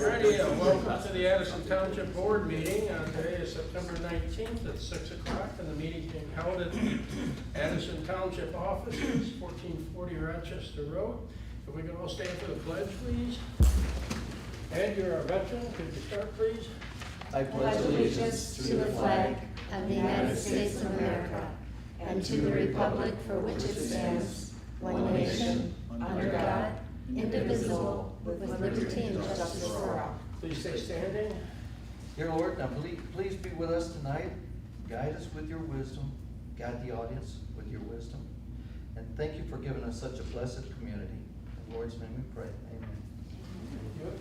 Alrighty, welcome to the Addison Township Board meeting. Today is September 19th at 6 o'clock, and the meeting being held at the Addison Township offices, 1440 Rochester Road. If we can all stand for the pledge, please. Ed, you're our veteran. Could you start, please? I pledge allegiance to the flag of the United States of America and to the republic for which it stands, one nation, under God, indivisible, with liberty and justice for all. Please stay standing. Dear Lord, now please be with us tonight. Guide us with your wisdom. Guide the audience with your wisdom. And thank you for giving us such a blessed community. In the Lord's name we pray. Amen. Thank you.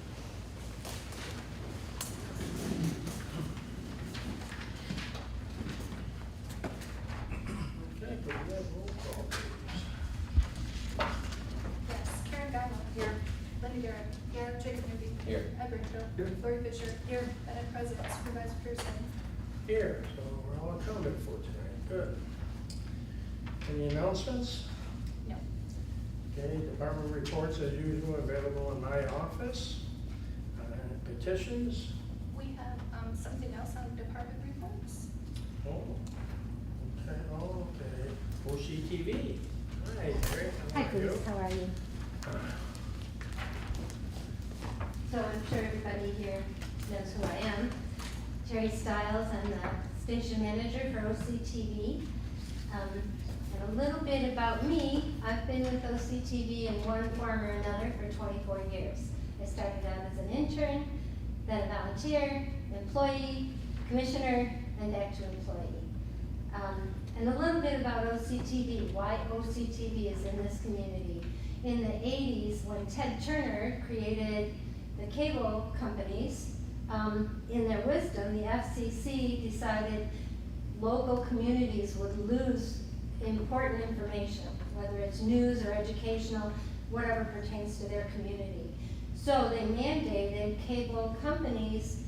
Okay, could we have roll call, please? Yes, Karen Guymo. Here. Linda Garrett. Here. Jacob Newby. Here. Ed Rachel. Here. Lori Fisher. Here. Bennett President. Supervisor Pearson. Here, so we're all accounted for tonight. Good. Any announcements? No. Okay, department reports as usual available in my office. Petitions. We have something else on department reports. Okay. OCTV. Hi, Terry. Hi, How are you? Bruce, how are you? So I'm sure everybody here knows who I am. Terry Stiles, I'm the station manager for OCTV. And a little bit about me, I've been with OCTV in one form or another for 24 years. I started out as an intern, then a volunteer, employee, commissioner, and back to employee. And a little bit about OCTV, why OCTV is in this community. In the 80s, when Ted Turner created the cable companies, in their wisdom, the FCC decided local communities would lose important information, whether it's news or educational, whatever pertains to their community. So they mandated cable companies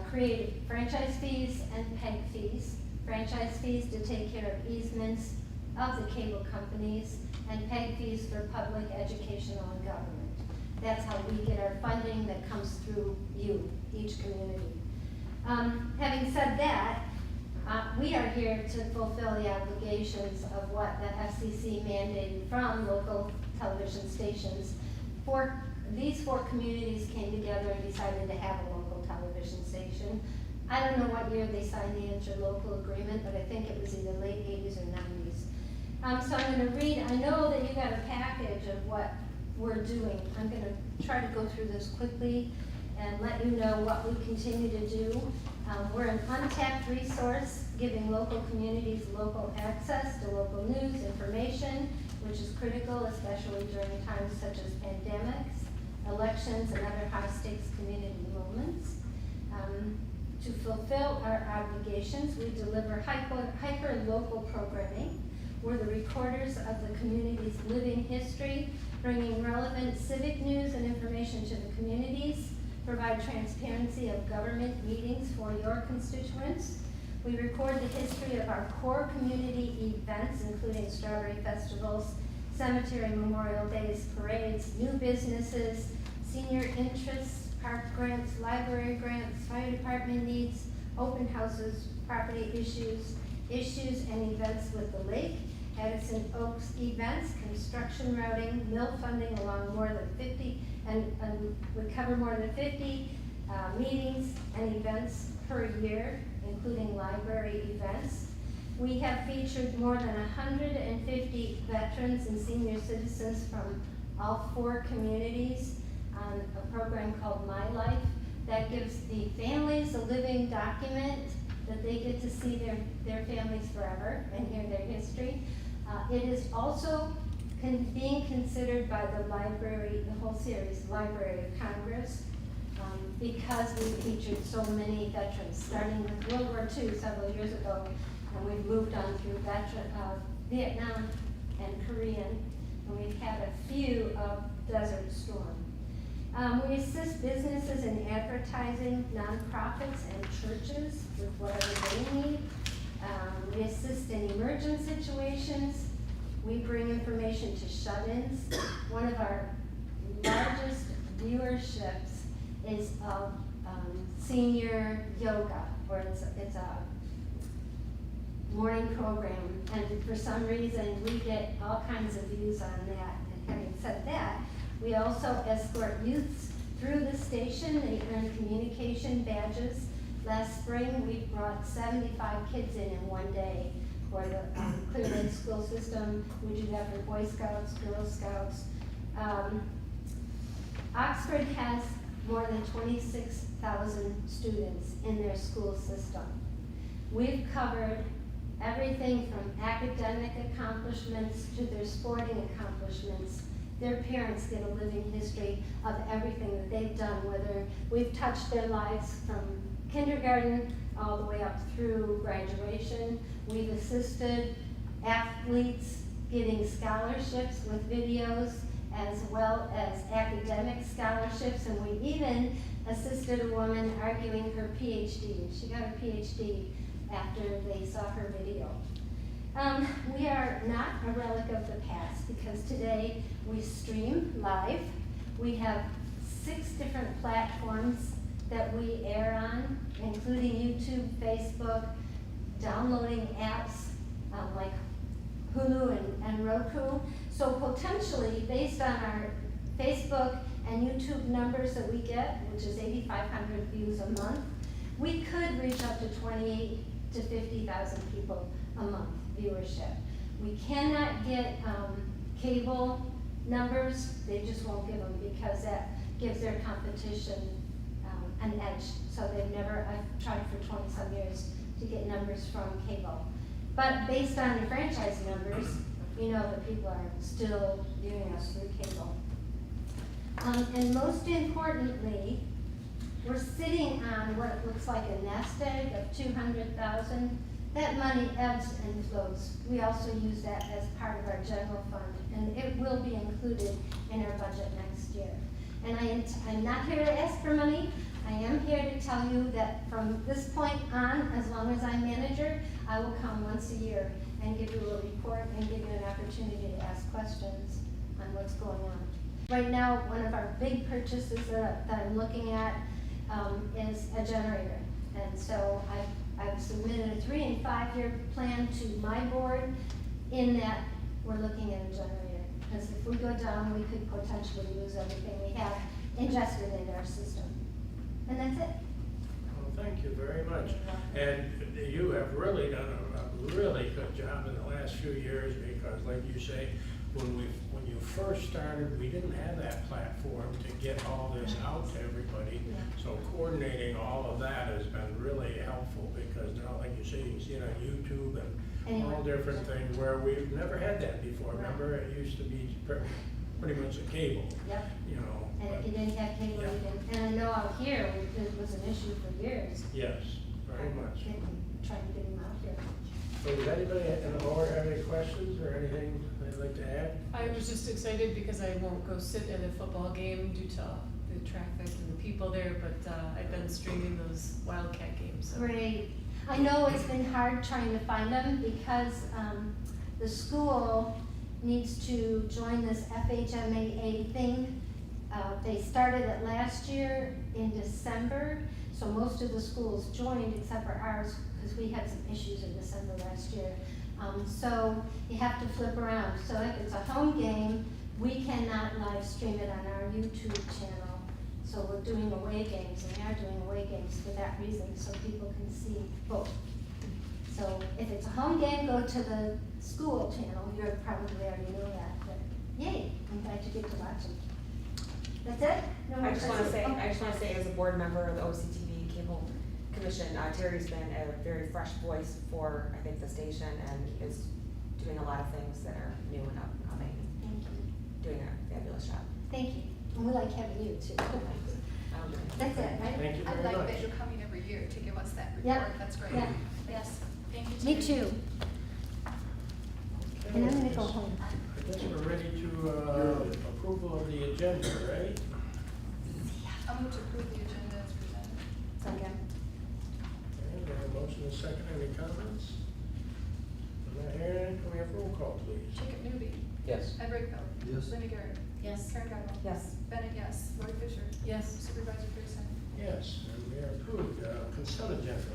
created franchise fees and PEG fees. Franchise fees to take care of easements of the cable companies, and PEG fees for public, educational, and government. That's how we get our funding that comes through you, each community. Having said that, we are here to fulfill the obligations of what the FCC mandated from local television stations. These four communities came together and decided to have a local television station. I don't know what year they signed the interlocal agreement, but I think it was either late 80s or 90s. So I'm going to read, I know that you got a package of what we're doing. I'm going to try to go through this quickly and let you know what we continue to do. We're an untapped resource giving local communities local access to local news, information, which is critical, especially during times such as pandemics, elections, and other high-stakes community moments. To fulfill our obligations, we deliver hyper-local programming. We're the recorders of the community's living history, bringing relevant civic news and information to the communities, provide transparency of government meetings for your constituents. We record the history of our core community events, including strawberry festivals, cemetery memorial days, parades, new businesses, senior interests, park grants, library grants, fire department needs, open houses, property issues and events with the lake, Addison Oaks events, construction routing, mill funding along more than 50, and we cover more than 50 meetings and events per year, including library events. We have featured more than 150 veterans and senior citizens from all four communities on a program called My Life that gives the families a living document that they get to see their families forever and hear their history. It is also being considered by the library, the whole series, Library of Congress, because we featured so many veterans, starting with World War II several years ago, and we've moved on through Vietnam and Korean, and we've had a few of Desert Storm. We assist businesses in advertising, nonprofits, and churches with whatever they need. We assist in emergent situations. We bring information to shut-ins. One of our largest viewerships is senior yoga, or it's a morning program, and for some reason, we get all kinds of views on that. And having said that, we also escort youths through the station. They earn communication badges. Last spring, we brought 75 kids in one day for the Clear Lake school system. We do that for Boy Scouts, Girl Scouts. Oxford has more than 26,000 students in their school system. We've covered everything from academic accomplishments to their sporting accomplishments. Their parents get a living history of everything that they've done, whether we've touched their lives from kindergarten all the way up through graduation. We've assisted athletes getting scholarships with videos as well as academic scholarships, and we even assisted a woman arguing her PhD. She got her PhD after they saw her video. We are not a relic of the past because today we stream live. We have 6 different platforms that we air on, including YouTube, Facebook, downloading apps like Hulu and Roku. So potentially, based on our Facebook and YouTube numbers that we get, which is 8,500 views a month, we could reach up to 28 to 50,000 people a month viewership. We cannot get cable numbers. They just won't give them because that gives their competition an edge. So I've tried for 20-some years to get numbers from cable. But based on the franchise numbers, we know that people are still viewing us through cable. And most importantly, we're sitting on what looks like a nest egg of 200,000. That money ebbs and flows. We also use that as part of our general fund, and it will be included in our budget next year. And I'm not here to ask for money. I am here to tell you that from this point on, as long as I'm manager, I will come once a year and give you a report and give you an opportunity to ask questions on what's going on. Right now, one of our big purchases that I'm looking at is a generator. And so I've submitted a 3- and 5-year plan to my board in that we're looking at a generator. Because if we go down, we could potentially lose everything we have ingested into our system. And that's it. Well, thank you very much. And you have really done a really good job in the last few years because, like you say, when you first started, we didn't have that platform to get all this out to everybody. Yeah. So coordinating all of that has been really helpful because now, like you say, you can see it on YouTube and all different things where we've never had that before. Right. Remember, it used to be pretty much a cable. Yep. You know. And but if you didn't have cable, Yeah. you didn't. And I know out here, it was an issue for years. Yes, very much. Trying to get them out here. So does anybody in the board have any questions or anything they'd like to add? I was just excited because I won't go sit at a football game due to the traffic and the people there, but I've been streaming those Wildcat games. So. Great. I know it's been hard trying to find them because the school needs to join this FHMAA thing. They started it last year in December, so most of the schools joined except for ours because we had some issues in December last year. So you have to flip around. So if it's a home game, we cannot live stream it on our YouTube channel. So we're doing away games, and we are doing away games for that reason, so people can see both. So if it's a home game, go to the school channel. You probably already know that, but yay, I'm glad you get to watch them. That's it? No more I just want to questions? say, I just want to say, as a board member of the OCTV Cable Commission, Terry's been a very fresh voice for, I think, the station, and is doing a lot of things that are new and upcoming, Thank you. doing a fabulous job. Thank you. And we like having you too. That's it, right? Thank you I very like much. that you're coming every year to give us that Yep. report. That's great. Yeah. Yes. Thank you. Me Terry. too. And I'm gonna go home. I guess we're ready to approval of the agenda, right? I'll move to approve the agenda as presented. Second. Okay, we have a motion and a second. Any comments? I'm not hearing. Can we have roll call, please? Jacob Newby. Yes. Ed Brightfield. Yes. Linda Garrett. Yes. Karen Guyval. Yes. Bennett, yes. Lori Fisher. Yes. Supervisor Pearson. Yes, and we are approved. Consent agenda.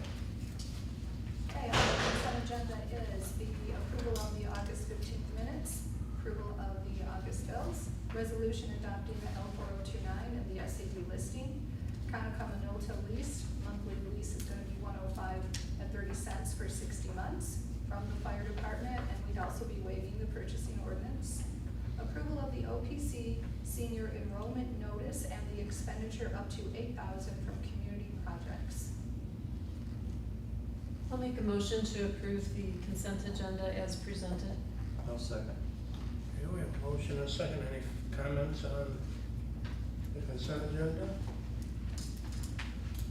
Okay, on the consent agenda is the approval of the August 15th minutes, approval of the August bills, resolution adopting the L4029 and the SAD listing, Conoco Minolta lease, monthly lease is gonna be $105.30 for 60 months from the fire department, and we'd also be waiving the purchasing ordinance. Approval of the OPC senior enrollment notice and the expenditure up to $8,000 from community projects. I'll make a motion to approve the consent agenda as presented. I'll second. Okay, we have a motion and a second. Any comments on the consent agenda?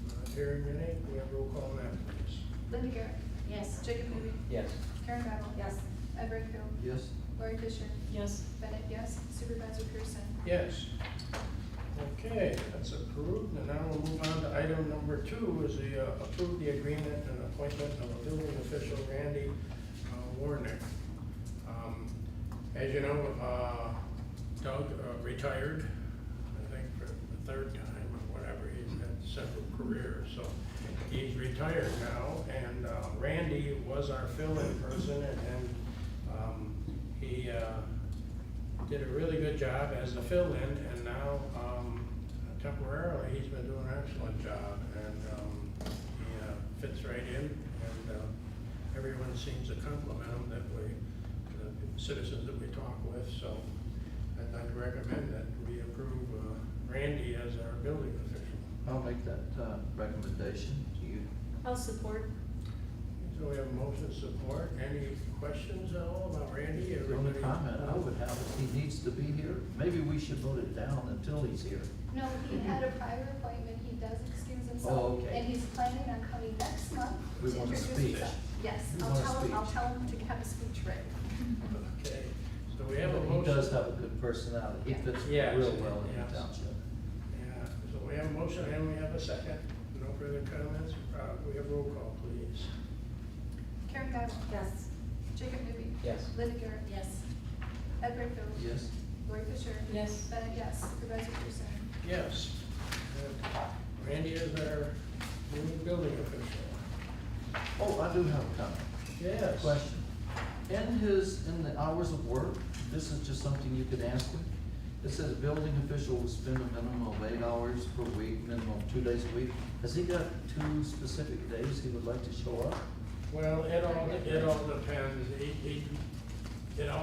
Not hearing any. We have roll call now, please. Linda Garrett. Yes. Jacob Newby. Yes. Karen Guyval. Yes. Ed Brightfield. Yes. Lori Fisher. Yes. Bennett, yes. Supervisor Pearson. Yes. Okay, that's approved, and now we'll move on to item number 2, is the approve the agreement and appointment of a building official, Randy Warnick. As you know, Doug retired, I think for the 3rd time or whatever. He's had several careers, so he's retired now, and Randy was our fill-in person, and he did a really good job as the fill-in, and now temporarily he's been doing an excellent job, and he fits right in, and everyone seems to compliment him that the citizens that we talk with, so I'd like to recommend that we approve Randy as our building official. I'll make that recommendation to you. I'll support. So we have a motion to support. Any questions at all about Randy? The only Everybody- comment I would have is he needs to be here. Maybe we should vote it down until he's here. No, he had a prior appointment, he does excuse himself. Oh, okay. And he's planning on coming next month to We want a introduce speech. himself. Yes, We I'll want a tell him, I'll speech. tell him to have a speech ready. Okay, so we have a He motion. does have a good personality. He fits Yes, real well in yes. the township. Yeah, so we have a motion and we have a second. No further comments. We have roll call, please. Karen Guyval. Yes. Jacob Newby. Yes. Linda Garrett. Yes. Ed Brightfield. Yes. Lori Fisher. Yes. Bennett, yes. Supervisor Pearson. Yes. And Randy is our new building official. Oh, I do have a comment. Yes. Question. In the hours of work, this is just something you could ask him. It says building official will spend a minimum of 8 hours per week, minimum of 2 days a week. Has he got 2 specific days he would like to show up? Well, it all depends. It all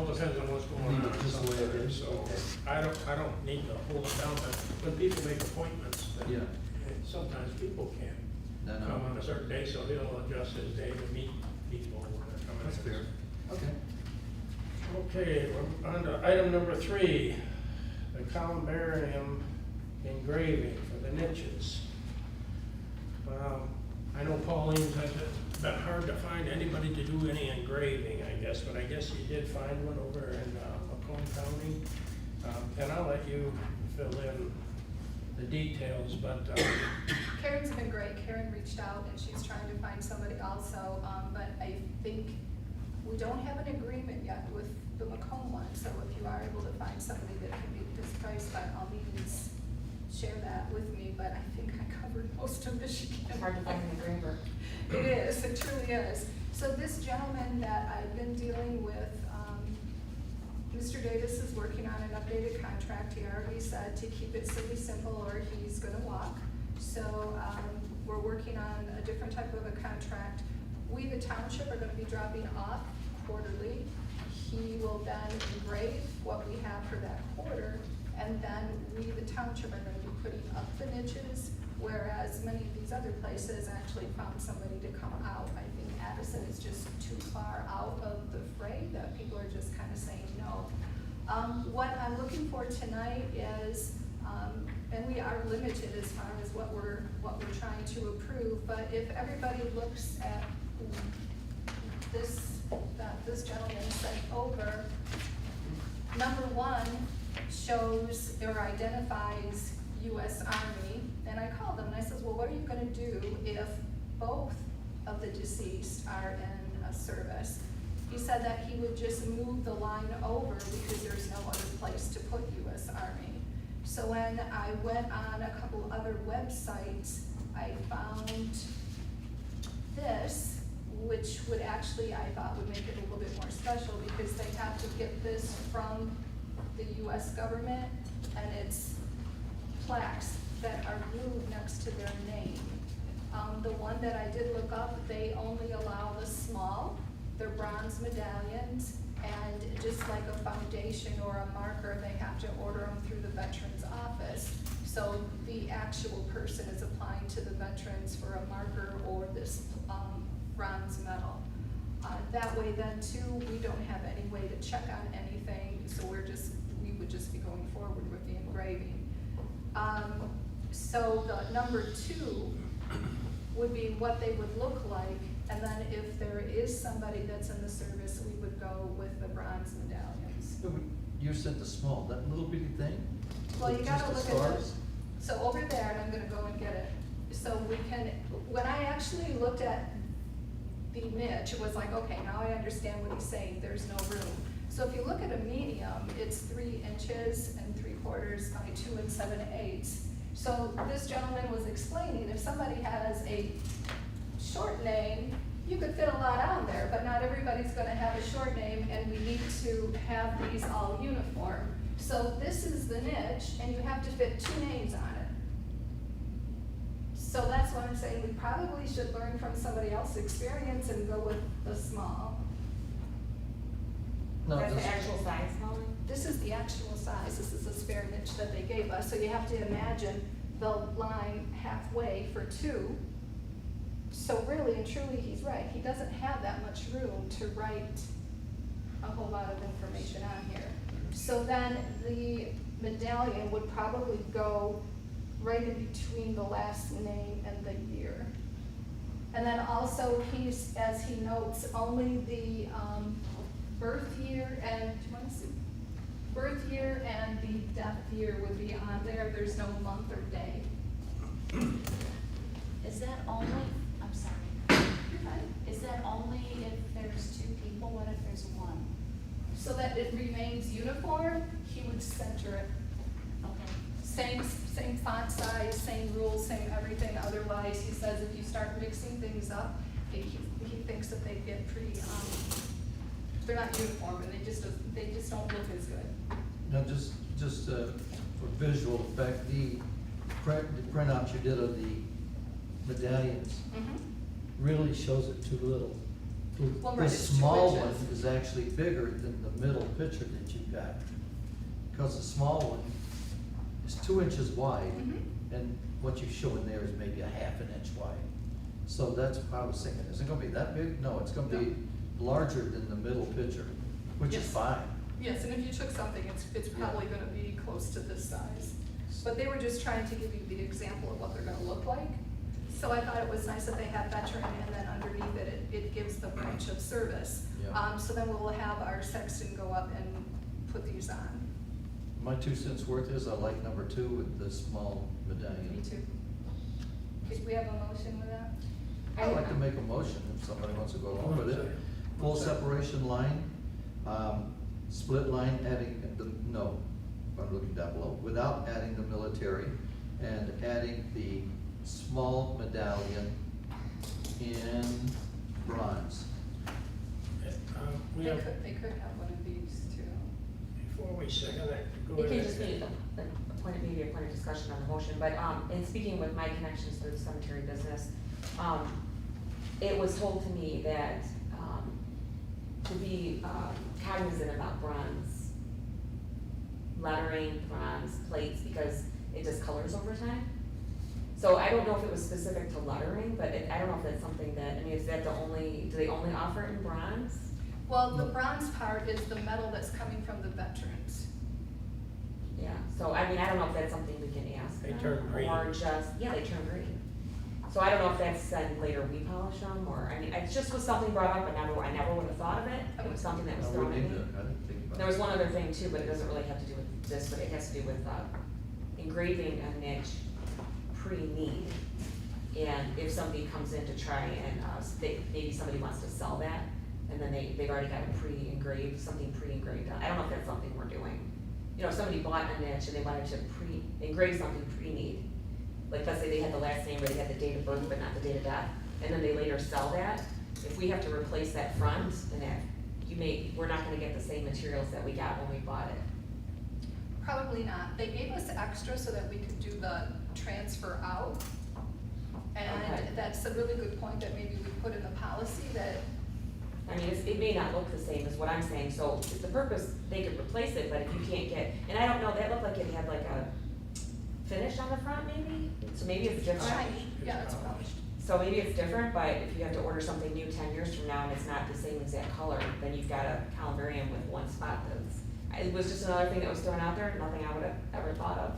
depends on what's going Leave it on. just the way it sometimes. is? So Okay. I don't need to hold it down, but when people make appointments, then Yeah. sometimes people can't No, no. come on a certain day, so he'll adjust his day to meet people when they're coming. That's in. fair. Okay. Okay, we're on to item number 3, the columbarium engraving for the niches. I know Pauline says it's been hard to find anybody to do any engraving, I guess, but I guess you did find one over in Macomb County. And I'll let you fill in the details, but Karen's been great. Karen reached out and she's trying to find somebody also, but I think we don't have an agreement yet with the Macomb one, so if you are able to find somebody that can beat this price, by all means, share that with me, but I think I covered most of Michigan. It's hard to find an agreement. It is, it truly is. So this gentleman that I've been dealing with, Mr. Davis is working on an updated contract. He already said to keep it silly simple or he's gonna walk. So, we're working on a different type of a contract. We, the township, are gonna be dropping off quarterly. He will then engrave what we have for that quarter, and then we, the township, are gonna be putting up the niches, whereas many of these other places actually found somebody to come out. I think Addison is just too far out of the fray that people are just kind of saying no. What I'm looking for tonight is, and we are limited as far as what we're trying to approve, but if everybody looks at this, that this gentleman sent over, number 1 shows or identifies US Army, and I called them and I says, well, what are you gonna do if both of the deceased are in a service? He said that he would just move the line over because there's no other place to put US Army. So when I went on a couple other websites, I found this, which would actually, I thought would make it a little bit more special because they have to get this from the US government, and it's plaques that are glued next to their name. The one that I did look up, they only allow the small, they're bronze medallions, and just like a foundation or a marker, they have to order them through the Veterans Office. So the actual person is applying to the veterans for a marker or this bronze medal. That way then too, we don't have any way to check on anything, so we would just be going forward with the engraving. So the number 2 would be what they would look like, and then if there is somebody that's in the service, we would go with the bronze medallions. You said the small, that little bitty thing? Well, you With gotta just the look at stars? it. So over there, and I'm gonna go and get it. So we can, when I actually looked at the niche, it was like, okay, now I understand what he's saying, there's no room. So if you look at a medium, it's 3 inches and 3/4 by 2 7/8. So this gentleman was explaining, if somebody has a short name, you could fit a lot on there, but not everybody's gonna have a short name, and we need to have these all uniform. So this is the niche, and you have to fit 2 names on it. So that's what I'm saying, we probably should learn from somebody else's experience and go with the small. No, That's this- the actual size, Molly? This is the actual size, this is the spare niche that they gave us, so you have to imagine the line halfway for 2. So really and truly, he's right, he doesn't have that much room to write a whole lot of information on here. So then the medallion would probably go right in between the last name and the year. And then also he's, as he notes, only the birth year and, do you want to see? Birth year and the death year would be on there, there's no month or day. Is that only, I'm sorry, is that only if there's 2 people? What if there's 1? So that it remains uniform, he would center it. Okay. Same font size, same rules, same everything, otherwise, he says if you start mixing things up, he thinks that they get pretty, they're not uniform, and they just don't look as good. Now, just for visual effect, the printout you did of the medallions really shows it too little. Well, The right, it's 2 small inches. one is actually bigger than the middle picture that you got. Because the small one is 2 inches wide, and what you show in there is maybe a 1/2 inch wide. So that's what I was thinking, is it gonna be that big? No, it's gonna be larger than the middle picture, which is Yes. fine. Yes, and if you took something, it's probably gonna be close to this size. But they were just trying to give you the example of what they're gonna look like. So I thought it was nice that they have veteran, and then underneath it gives the branch of service. Yeah. So then we'll have our sexton go up and put these on. My 2 cents worth is I like number 2 with the small medallion. Me too. Could we have a motion with that? I'd like to make a motion if somebody wants to go along with it. Full separation line, split line adding I'm looking down below, without adding the military, and adding the small medallion in bronze. We They have, could have one of these too. before we second it, go It ahead. can just be a point of discussion on the motion, but, in speaking with my connections through the cemetery business, it was told to me that, to be, cognizant about bronze lettering, bronze plates, because it discolors over time. So I don't know if it was specific to lettering, but I don't know if that's something that, I mean, is that do they only offer it in bronze? Well, the bronze part is the metal that's coming from the veterans. Yeah, so I mean, I don't know if that's something we can ask They them, turn green. or just, yeah, they turn green. So I don't know if that's then later we polish them, or, I mean, it just was something brought up, but I never would have thought of it. It was something that was I thrown wouldn't at me. either. I didn't think about it. There was one other thing too, but it doesn't really have to do with this, but it has to do with, engraving a niche pre-need. And if somebody comes in to try and, maybe somebody wants to sell that, and then they've already got a pre-engraved, something pre-engraved on. I don't know if that's something we're doing. You know, if somebody bought a niche and they wanted to engrave something pre-need, like let's say they had the last name or they had the date of birth but not the date of death, and then they later sell that, if we have to replace that front, and that, we're not gonna get the same materials that we got when we bought it. Probably not. They gave us extra so that we could do the transfer out. And Okay. that's a really good point that maybe we put in the policy that, I mean, it may not look the same as what I'm saying, so if the purpose, they could replace it, but if you can't get, and I don't know, that looked like it had like a finish on the front maybe, so maybe it's different. yeah, it's polished. So maybe it's different, but if you have to order something new 10 years from now and it's not the same exact color, then you've got a columbarium with one spot that's, it was just another thing that was thrown out there, nothing I would have ever thought of,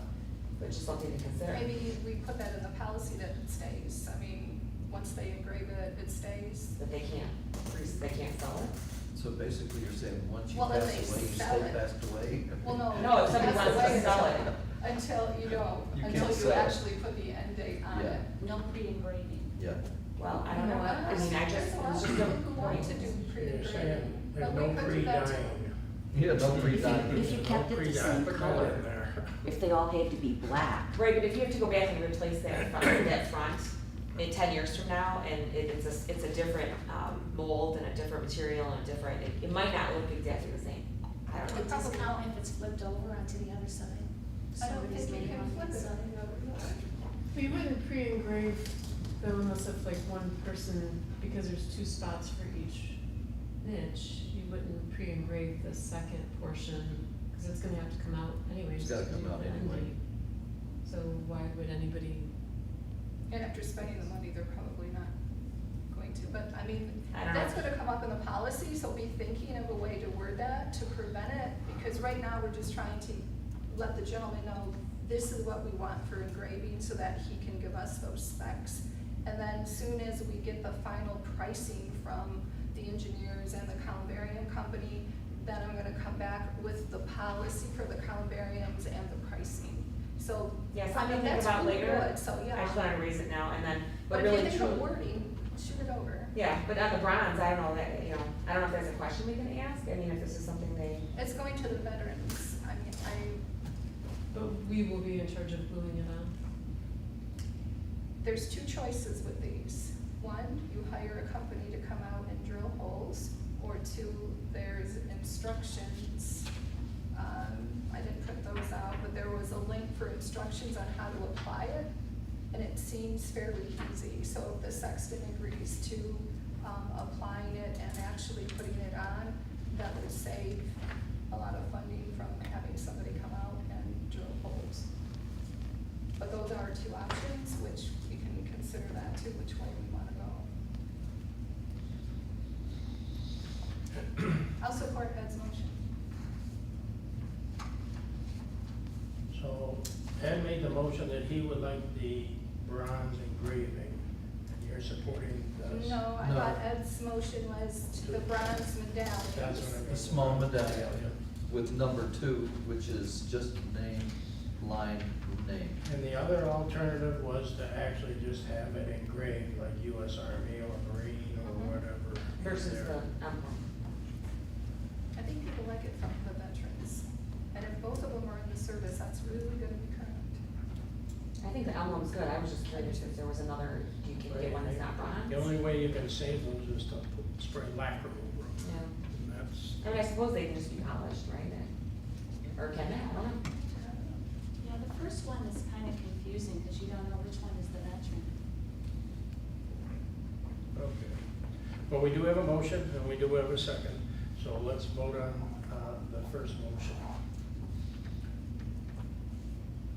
but just something to consider. Maybe we put that in the policy that it stays. I mean, once they engrave it, it stays. That they can't sell it. So basically you're saying once you Well, then pass they away, you sell stay it. passed away? Well, no. No, if somebody that's wants the to way sell until- it. Until you don't, You until can't you sell it. actually put the end date on Yeah. it. No pre-engraving. Yeah. Well, I don't know, I mean, I just, There's a lot it's of just people a who want point. to do So you're pre-engraving. saying there's But no we could do that too. pre-dyeing. Yeah, no free If dining. you kept it the same color, if they all had to be black, Right, but if you have to go back and replace that front in 10 years from now, and it's a different, mold and a different material and a different, it might not look exactly the same. I don't Would know. it discount if it's flipped over onto the other side? I don't Somebody's think we name can on flip the it. side. We wouldn't pre-engrave them unless if like one person, because there's 2 spots for each niche, you wouldn't pre-engrave the second portion, cause it's gonna have to come out anyways. It's gotta to come do out the end anyway. date. So why would anybody, And after spending the money, they're probably not going to, but I mean, I don't know. that's gonna come up in the policy, so be thinking of a way to word that to prevent it, because right now, we're just trying to let the gentleman know this is what we want for engraving, so that he can give us those specs. And then soon as we get the final pricing from the engineers and the columbarium company, then I'm gonna come back with the policy for the columbariums and the pricing. So, Yeah, I something mean, to think that's about really later. good, so yeah. I just wanted to raise it now, and then, But but if really you think of true. wording, shoot it over. Yeah, but on the bronze, I don't know that, you know, I don't know if there's a question we can ask, I mean, if this is something they, It's going to the veterans. I mean, but we will be in charge of gluing it on? there's 2 choices with these. 1, you hire a company to come out and drill holes, or 2, there's instructions. I didn't print those out, but there was a link for instructions on how to apply it, and it seems fairly easy. So if the sexton agrees to applying it and actually putting it on, that will save a lot of funding from having somebody come out and drill holes. But those are 2 options, which we can consider that too, which way we wanna go. I'll support Ed's motion. So Ed made the motion that he would like the bronze engraving, and you're supporting the. No, I No. thought Ed's motion was to the bronze medallion. That's what I mean. A small medallion with number 2, which is just name, line, name. And the other alternative was to actually just have it engraved, like US Army or Marine or Mhm. whatever. is versus there. the emblem. I think people like it from the veterans. And if both of them are in the service, that's really gonna be current. I think the emblem's good, I was just curious if there was another, you can get one that's not bronze. The only way you can save those is to spray lacquer over them. Yeah. And that's, I mean, I suppose they can just be polished, right? Or can they? I don't know. Yeah, the first one is kind of confusing because you don't know which one is the veteran. okay. But we do have a motion and we do have a second, so let's vote on, the first motion.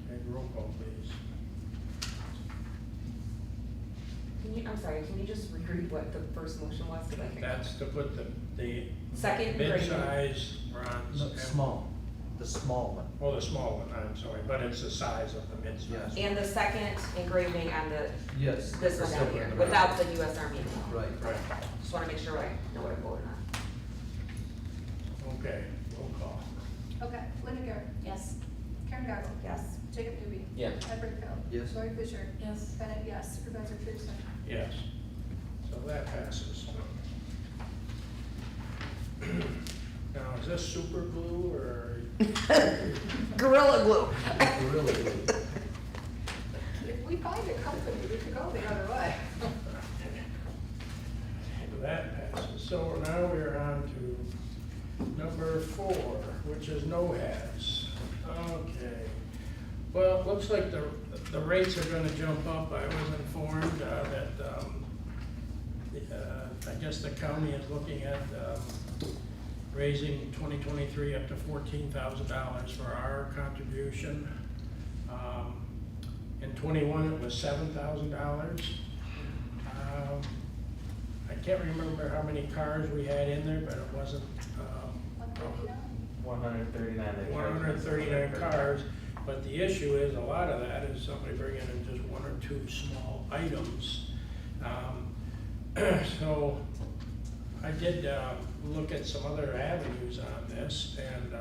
Okay, roll call please. I'm sorry, can you just reread what the first motion was? 'Cause I think- That's to put the Second engraving. mid-size bronze. No, and- small, the small one. Oh, the small one, I'm sorry, but it's the size of the mid-size. Yes. And the second engraving on the, Yes. this one down here, without the US Army name. Right. Right, Just wanna make sure I know what I'm voting on. okay, roll call. Okay, Linda Garrett, Yes. Karen Gaggle, Yes. Jacob Newby. Yes. Ed Brightfield. Yes. Lori Fisher. Yes. Bennett, yes. Supervisor Pearson. Yes, so that passes. Is this super glue or? Gorilla glue. Gorilla glue. If we find a company, we could go the other way. That passes. So now we're on to number 4, which is no-hats. Okay. Well, it looks like the rates are gonna jump up. I was informed that I guess the county is looking at raising 2023 up to $14,000 for our contribution. In 21, it was $7,000. I can't remember how many cars we had in there, but it wasn't, 139? 139 cars. But the issue is, a lot of that is somebody bringing in just 1 or 2 small items. So I did look at some other avenues on this, and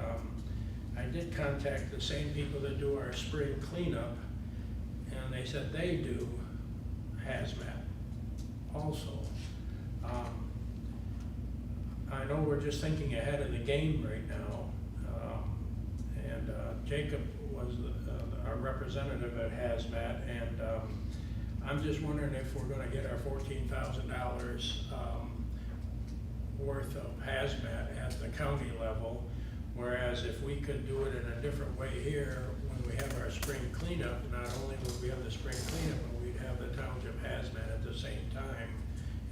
I did contact the same people that do our spring cleanup, and they said they do hazmat also. I know we're just thinking ahead of the game right now, and Jacob was our representative at hazmat, and I'm just wondering if we're gonna get our $14,000 worth of hazmat at the county level, whereas if we could do it in a different way here, when we have our spring cleanup, not only would we have the spring cleanup, but we'd have the township hazmat at the same time,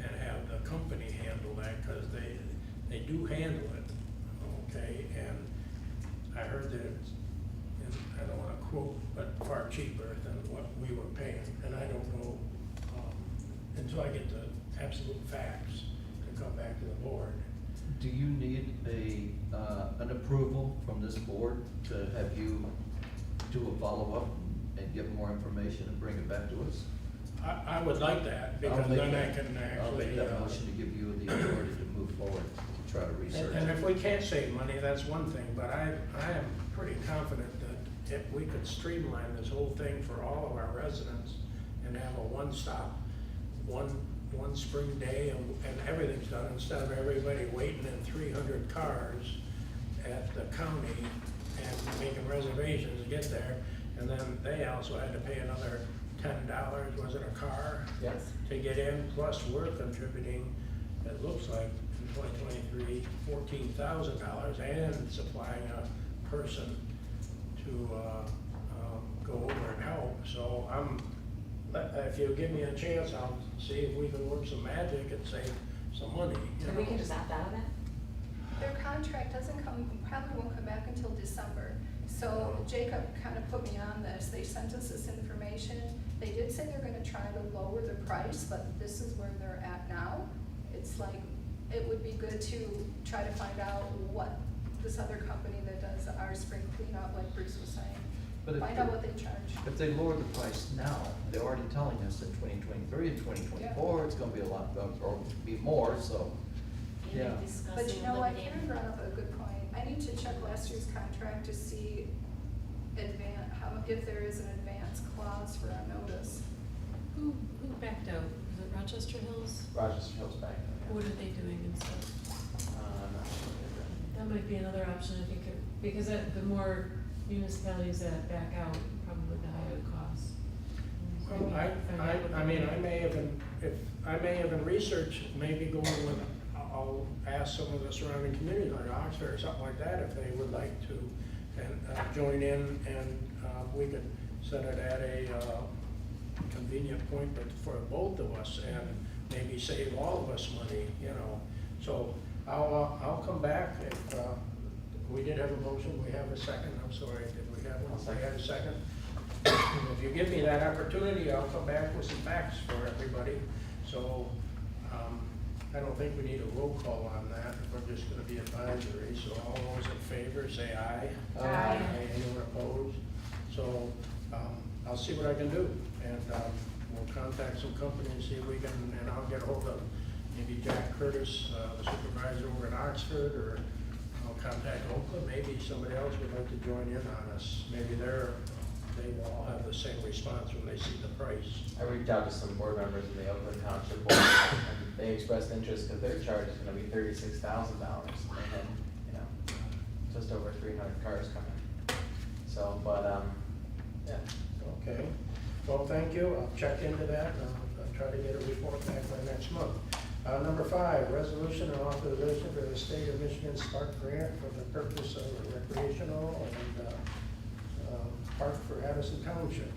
and have the company handle that, because they do handle it, okay? And I heard that it's, and I don't wanna quote, but far cheaper than what we were paying, and I don't know, until I get the absolute facts to come back to the board. Do you need an approval from this board to have you do a follow-up and get more information and bring it back to us? I would like that, because I'll make then I that- can I'll actually. make that motion to give you the authority to move forward, to try to research. And if we can't save money, that's one thing, but I am pretty confident that if we could streamline this whole thing for all of our residents and have a one-stop, one spring day, and everything's done, instead of everybody waiting in 300 cars at the county and making reservations to get there, and then they also had to pay another $10, was it a car? Yes. To get in, plus we're contributing, it looks like, in 2023, $14,000, and supplying a person to go over and help. So if you give me a chance, I'll see if we can work some magic and save some money. you And we know. can just opt out of that? Their contract probably won't come back until December. So Jacob kind of put me on this. They sent us this information. They did say they're gonna try to lower the price, but this is where they're at now. It's like, it would be good to try to find out what this other company that does our spring cleanup, like Bruce was saying, But if find they- out what they charge. If they lower the price now, they're already telling us in 2023 and 2024, it's gonna be a lot, or be more, so, yeah. But you know what, Karen brought up a good point. I need to check last year's contract to see if there is an advance clause for our notice. Who backed out? Was it Rochester Hills? Rochester Hills back then. What are they doing instead? I'm not sure what they're doing. That might be another option, I think, because the more municipalities that back out, probably the higher the cost. Well, I mean, I may have researched, maybe going with, I'll ask some of the surrounding communities, like Oxford or something like that, if they would like to, and join in, and we could set it at a convenient point, but for both of us, and maybe save all of us money, you know. So I'll come back if, we did have a motion, we have a second, I'm sorry, did we have one? We had a second? If you give me that opportunity, I'll come back with some facts for everybody. So, I don't think we need a roll call on that, we're just gonna be advisory, so all those in favor, say aye. Aye. Anyone opposed? So, I'll see what I can do, and, we'll contact some company and see if we can, and I'll get hold of maybe Jack Curtis, the supervisor over in Oxford, or I'll contact Oakland, maybe somebody else would like to join in on us. Maybe they will all have the same response when they see the price. I reached out to some board members in the Oakland Township board, and they expressed interest because their charge is gonna be $36,000. And then, just over 300 cars coming. So, but, yeah. Okay, well, thank you, I'll check into that, and I'll try to get a report back by next month. Number 5, resolution and authorization for the state of Michigan Spark Grant for the purpose of a recreational and park for Addison Township.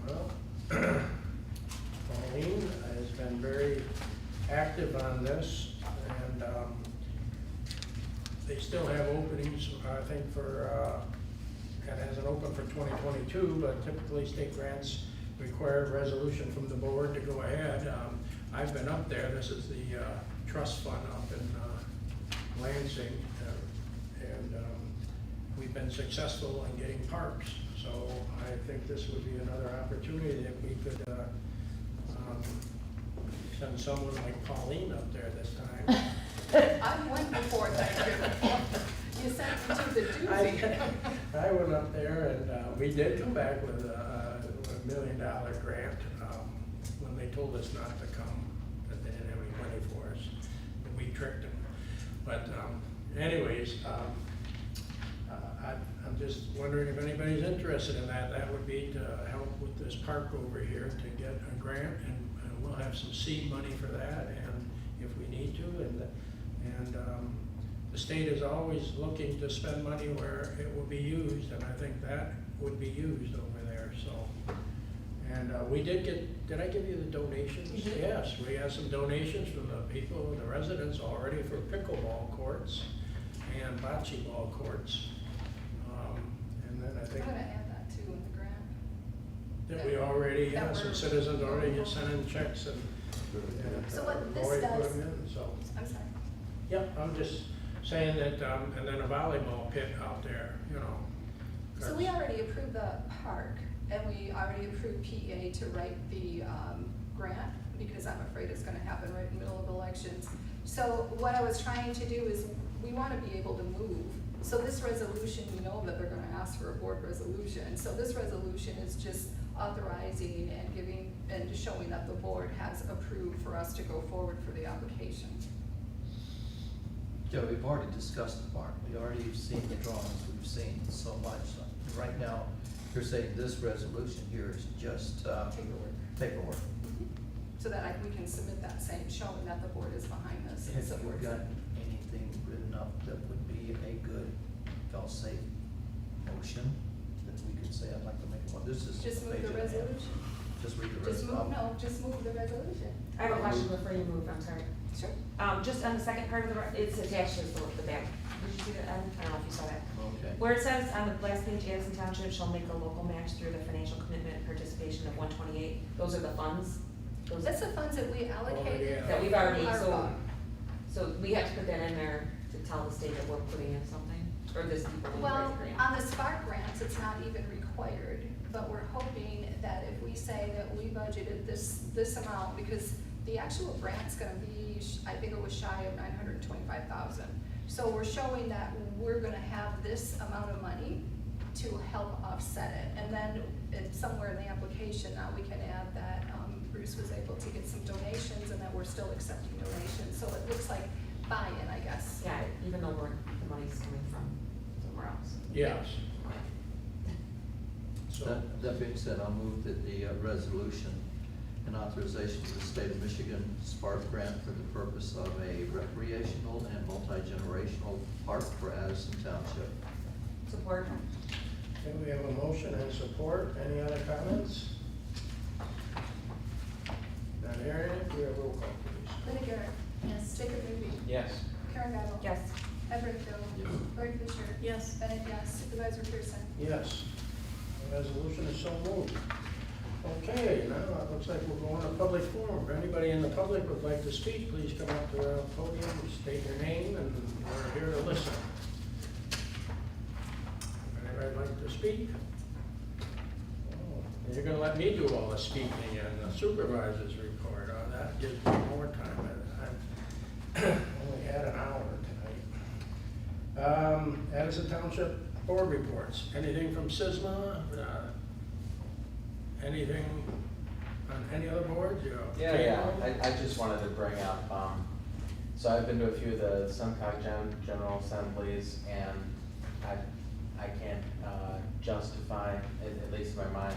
Well, Pauline has been very active on this, and they still have openings, I think, for, it hasn't opened for 2022, but typically state grants require a resolution from the board to go ahead. I've been up there, this is the trust fund up in Lansing, and we've been successful in getting parks. So I think this would be another opportunity that we could send someone like Pauline up there this time. I went before, thank you. You sent me to the doozy. I went up there and we did come back with a $1 million grant when they told us not to come, that they didn't have any money for us. And we tricked them. But anyways, I'm just wondering if anybody's interested in that. That would be to help with this park over here to get a grant, and we'll have some seed money for that, and if we need to, and the state is always looking to spend money where it will be used, and I think that would be used over there, so. And we did I give you the donations? You did. Yes, we have some donations from the people, the residents already for pickleball courts and bocce ball courts. And then I I'm think gonna add that too in the grant. that we already, That yeah, some we're- citizens already get sent in checks and. So what this Lori put does- them in, so. I'm sorry. Yep, I'm just saying that, and then a volleyball pit out there, you know. So we already approved the park, and we already approved PEA to write the grant, because I'm afraid it's gonna happen right in the middle of elections. So what I was trying to do is, we wanna be able to move. So this resolution, you know that they're gonna ask for a board resolution. So this resolution is just authorizing and giving, and just showing that the board has approved for us to go forward for the application. Yeah, we've already discussed the park, we already seen the drawings, we've seen so much. Right now, you're saying this resolution here is just paperwork. So that we can submit that same, showing that the board is behind this and Have you supports got it. anything written up that would be a good, fail-safe motion that we could say, I'd like to make one, this is. Just a move page the and a half. resolution. Just read the Just resolution. move, no, just move the resolution. I have a question before you move, I'm sorry. Sure. Just on the second part of it's attached to the back. Did you see that, Ed? I don't know if you saw that. Okay. Where it says on the last page, Addison Township shall make a local match through the financial commitment and participation of 128. Those are the funds? Those That's the funds that we allocated. yeah. that we've already, ARPA. so we have to put that in there to tell the state that we're putting in something? Or this people will write Well, the grant? on the Spark grants, it's not even required, but we're hoping that if we say that we budgeted this amount, because the actual grant's gonna be, I think it was shy of 925,000. So we're showing that we're gonna have this amount of money to help offset it. And then it's somewhere in the application, now we can add that Bruce was able to get some donations and that we're still accepting donations. So it looks like buy-in, I guess. Yeah, even though the money's coming from somewhere else. Yes. So, That being said, I'll move that the resolution and authorization to the state of Michigan Spark Grant for the purpose of a recreational and multi-generational park for Addison Township. Support. okay, we have a motion and support. Any other comments? Not hearing it, we have roll call, please. Linda Garrett. Yes. Jacob Newby. Yes. Karen Battle. Yes. Ed Brightfield. Yes. Lori Fisher. Yes. Bennett, yes. Supervisor Pearson. Yes, the resolution is so moved. Okay, now it looks like we're going to public forum. If anybody in the public would like to speak, please come up to the podium, state your name, and we're here to listen. If anybody would like to speak? Oh, you're gonna let me do all the speaking and the supervisor's report. Oh, that gives me more time. I've only had an hour tonight. Addison Township Board reports. Anything from SISMA? Anything on any other boards? Yeah, I just wanted to bring up, So I've been to a few of the Semcog General Assemblies, and I can't justify, at least in my mind,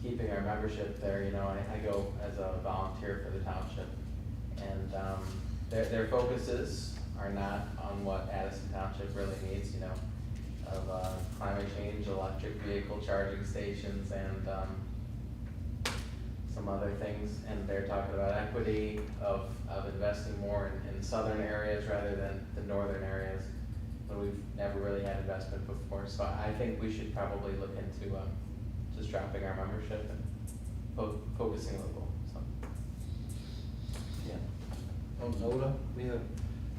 keeping our membership there. You know, I go as a volunteer for the township, and their focuses are not on what Addison Township really needs, you know, of climate change, electric vehicle charging stations, and some other things. And they're talking about equity of investing more in southern areas rather than the northern areas, when we've never really had investment before. So I think we should probably look into just dropping our membership and focusing local, so. Yeah. On NODA, we have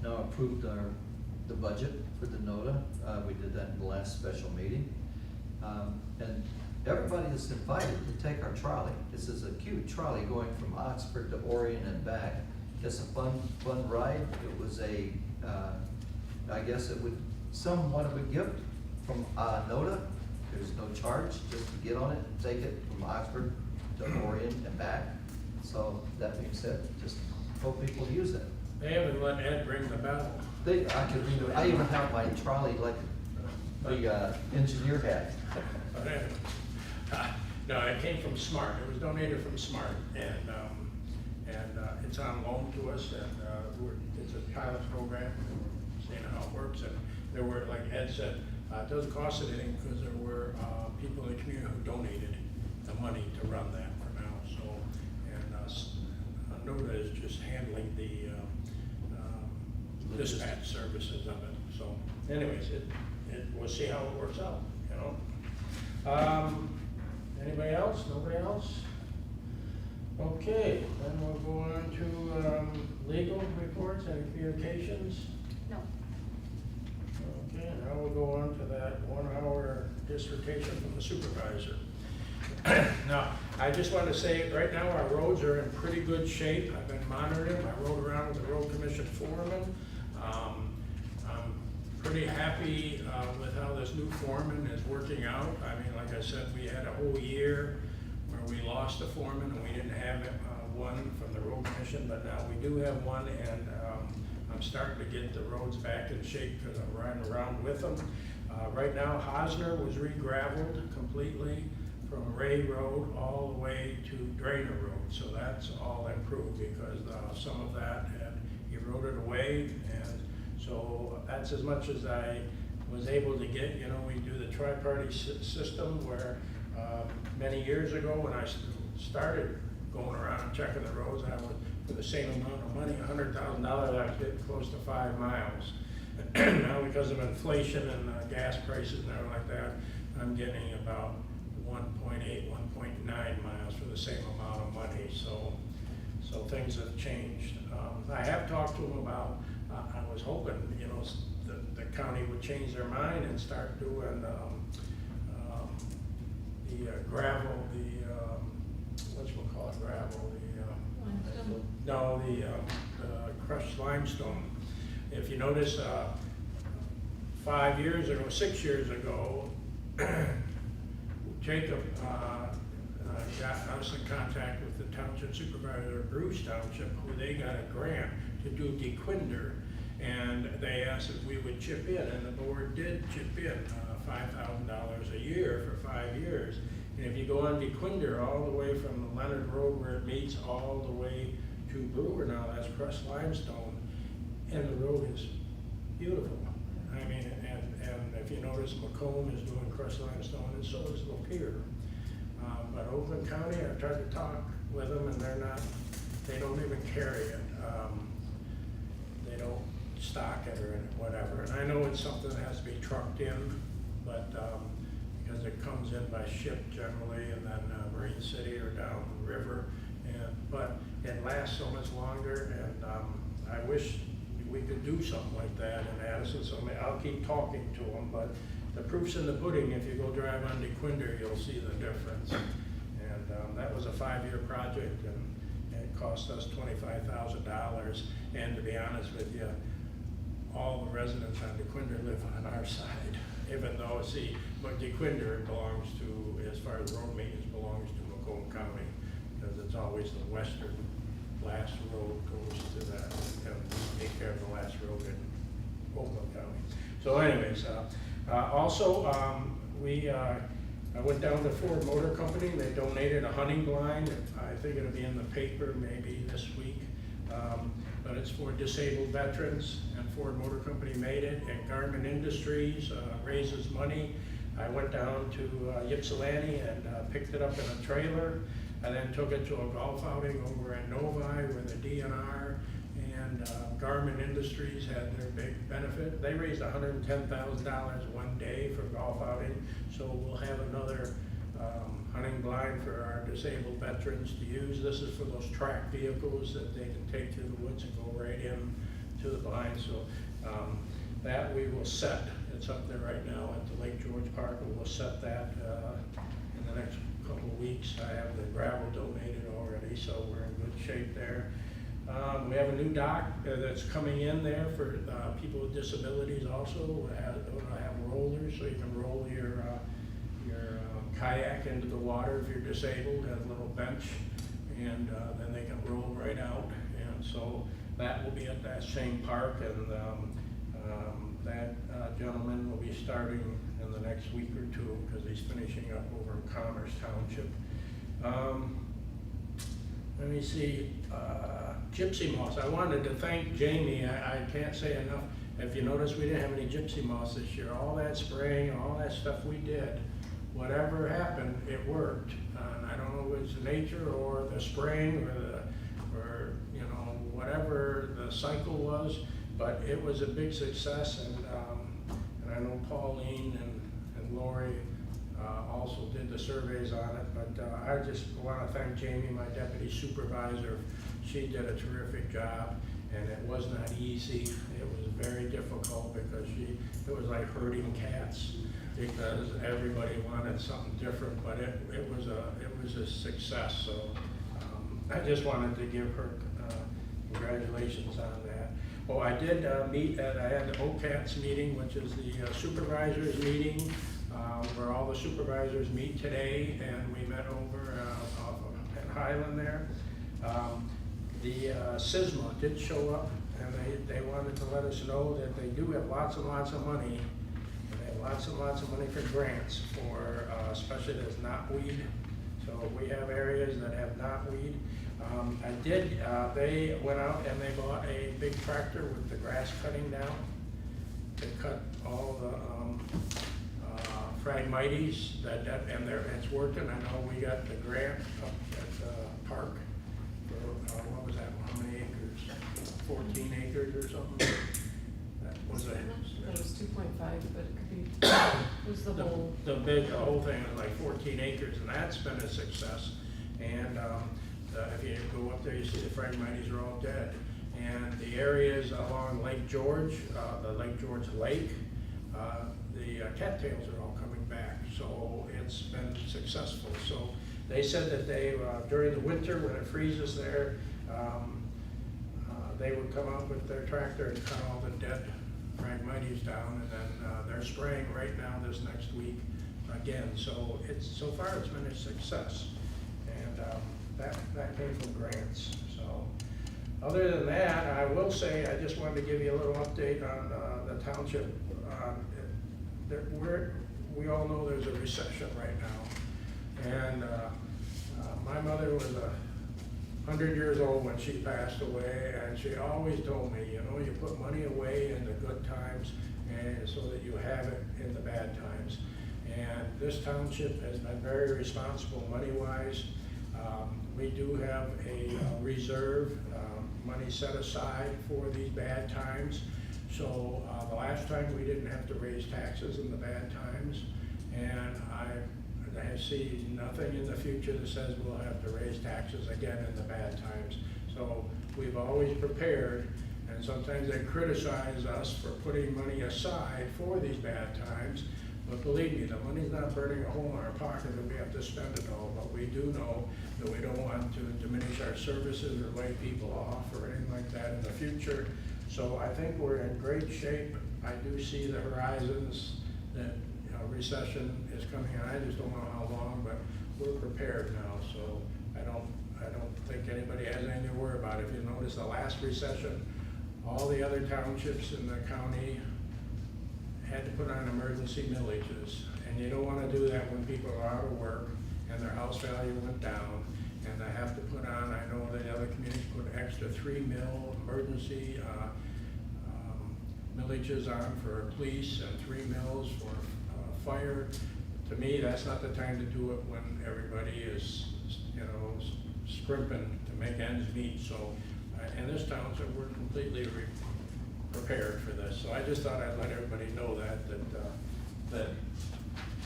now approved the budget for the NODA. We did that in the last special meeting. And everybody is invited to take our trolley. This is a cute trolley going from Oxford to Orion and back. It's a fun ride. It was I guess it would, somewhat of a gift from NODA. There's no charge, just to get on it and take it from Oxford to Orion and back. So that being said, just hope people use it. They haven't let Ed ring the bell. I even have my trolley like the engineer had. No, it came from Smart. It was donated from Smart, and it's on loan to us, and it's a pilot program, and we're seeing how it works. And there were, like Ed said, it doesn't cost anything because there were people in the community who donated the money to run that for now. So, and NODA is just handling the dispatch services of it. So, anyways, we'll see how it works out, you know. Anybody else? Nobody else? Okay, then we'll go on to legal reports and communications. No. Okay, now we'll go on to that 1 hour dissertation from the supervisor. Now, I just want to say, right now, our roads are in pretty good shape. I've been monitoring. I rode around with the road commission foreman. I'm pretty happy with how this new foreman is working out. I mean, like I said, we had a whole year where we lost a foreman and we didn't have one from the road commission, but now we do have one, and I'm starting to get the roads back in shape because I'm riding around with them. Right now, Hosner was re-gravelled completely from Ray Road all the way to Drainer Road, so that's all improved because some of that had eroded away, and so that's as much as I was able to get. You know, we do the tri-party system where many years ago when I started going around and checking the roads, I would, for the same amount of money, $100,000, I was getting close to 5 miles. Now, because of inflation and gas prices and everything like that, I'm getting about 1.8, 1.9 miles for the same amount of money. So things have changed. I have talked to them about, I was hoping, you know, the county would change their mind and start doing the gravel, whatchamacallit, gravel, the crushed limestone. If you notice, 5 years ago, 6 years ago, Jacob got us in contact with the township supervisor of Bruce Township, who they got a grant to do DeQuinder, and they asked if we would chip in, and the board did chip in $5,000 a year for 5 years. And if you go on DeQuinder all the way from the Leonard Road where it meets all the way to Brewer now, that's crushed limestone, and the road is beautiful. I mean, and if you notice, Macomb is doing crushed limestone, and so is Lapeer. But Oakland County, I tried to talk with them, and they don't even carry it. They don't stock it or whatever. And I know it's something that has to be trucked in, but because it comes in by ship generally, and then Marine City or down the river, but it lasts so much longer, and I wish we could do something like that in Addison. So I'll keep talking to them, but the proof's in the pudding. If you go drive on DeQuinder, you'll see the difference. And that was a 5-year project, and it cost us $25,000. And to be honest with you, all the residents on DeQuinder live on our side, even though, see, but DeQuinder belongs to, as far as road maintenance, belongs to Macomb County, because it's always the western last road goes to that, take care of the last road in Oakland County. So anyways, also, I went down to Ford Motor Company, they donated a hunting blind. I think it'll be in the paper maybe this week. But it's for disabled veterans, and Ford Motor Company made it, and Garmin Industries raises money. I went down to Ypsilanti and picked it up in a trailer. I then took it to a golf outing over at Novi where the DNR and Garmin Industries had their big benefit. They raised $110,000 one day for golf outing, so we'll have another hunting blind for our disabled veterans to use. This is for those track vehicles that they can take through the woods and go right in to the blind. So that we will set. It's up there right now at the Lake George Park, and we'll set that in the next couple of weeks. I have the gravel donated already, so we're in good shape there. We have a new dock that's coming in there for people with disabilities also. We'll have rollers, so you can roll your kayak into the water if you're disabled. Has a little bench, and then they can roll right out. And so that will be at that same park, and that gentleman will be starting in the next week or two because he's finishing up over in Commerce Township. Let me see, gypsy moths. I wanted to thank Jamie. I can't say enough. If you notice, we didn't have any gypsy moths this year. All that spraying, all that stuff we did, whatever happened, it worked. And I don't know if it's nature or the spraying or you know, whatever the cycle was, but it was a big success. And I know Pauline and Lori also did the surveys on it, but I just want to thank Jamie, my deputy supervisor. She did a terrific job, and it was not easy. It was very difficult because it was like herding cats because everybody wanted something different, but it was a success. So I just wanted to give her congratulations on that. Oh, I did I had the OCATS meeting, which is the supervisors meeting, where all the supervisors meet today, and we met over at Highland there. The SISMA did show up, and they wanted to let us know that they do have lots and lots of money, and they have lots and lots of money for grants for, especially there's knotweed. So we have areas that have knotweed. They went out and they bought a big tractor with the grass cutting down. They cut all the Phragmites, and it's working. I know we got the grant up at the park for, what was that, how many acres? 14 acres or something? That was it. It was 2.5, but it could be, it was the whole. The whole thing was like 14 acres, and that's been a success. And if you go up there, you see the Phragmites are all dead. And the areas along Lake George, the Lake George Lake, the cattails are all coming back. So it's been successful. So they said that they, during the winter when it freezes there, they would come out with their tractor and cut all the dead Phragmites down, and then they're spraying right now this next week again. So so far it's been a success, and that came from grants. So other than that, I will say I just wanted to give you a little update on the township. We all know there's a recession right now, and my mother was 100 years old when she passed away, and she always told me, you know, you put money away in the good times and so that you have it in the bad times. And this township has been very responsible money-wise. We do have a reserve, money set aside for these bad times. So the last time we didn't have to raise taxes in the bad times, and I see nothing in the future that says we'll have to raise taxes again in the bad times. So we've always prepared, and sometimes they criticize us for putting money aside for these bad times. But believe me, the money's not burning a hole in our pocket and we have to spend it all. But we do know that we don't want to diminish our services or lay people off or anything like that in the future. So I think we're in great shape. I do see the horizons that recession is coming. I just don't know how long, but we're prepared now. So I don't think anybody has anything to worry about. If you notice the last recession, all the other townships in the county had to put on emergency millages. And you don't wanna do that when people are out of work and their house value went down, and they have to put on, I know the other communities put extra 3 mil emergency, millages on for police and 3 mils for, fire. To me, that's not the time to do it when everybody is, you know, scrimping to make ends meet. So, in this township, we're completely prepared for this. So I just thought I'd let everybody know that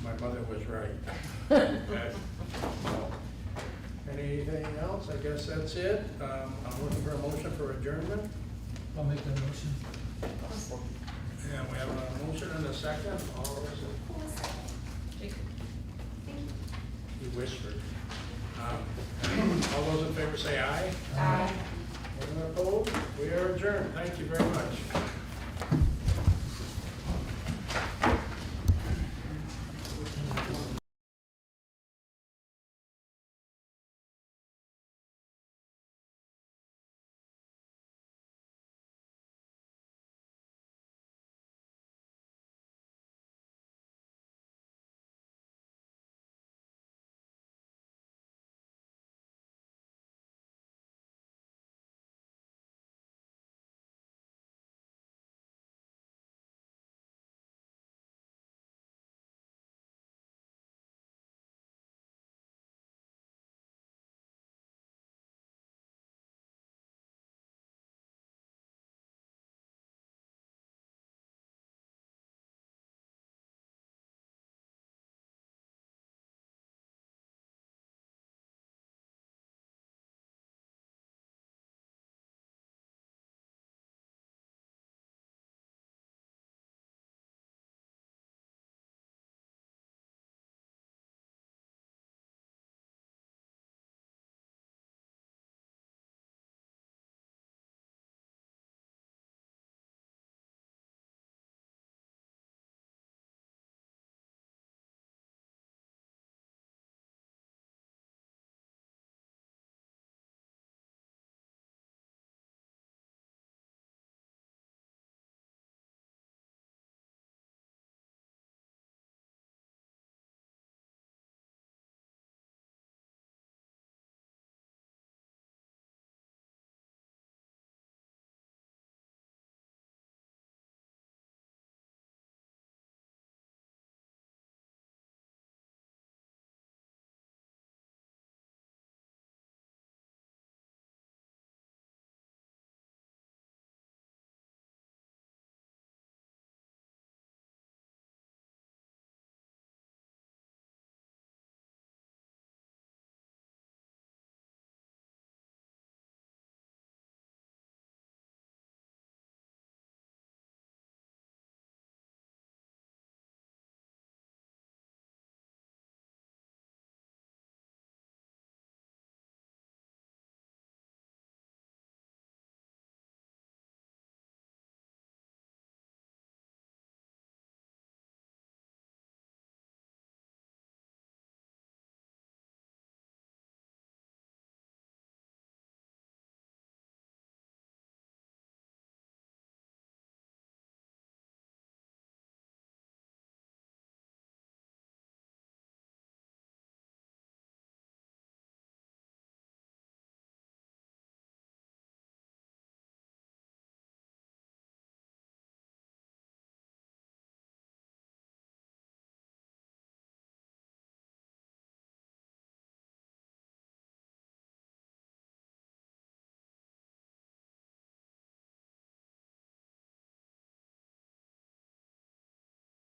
my mother was right. Okay. So, anything else? I guess that's it. I'm looking for a motion for adjournment. I'll make that motion. And we have a motion and a second. All those, Who was that? Jacob. Thank you. he whispered. All those in favor say aye. Aye. Anyone opposed? We are adjourned. Thank you very much.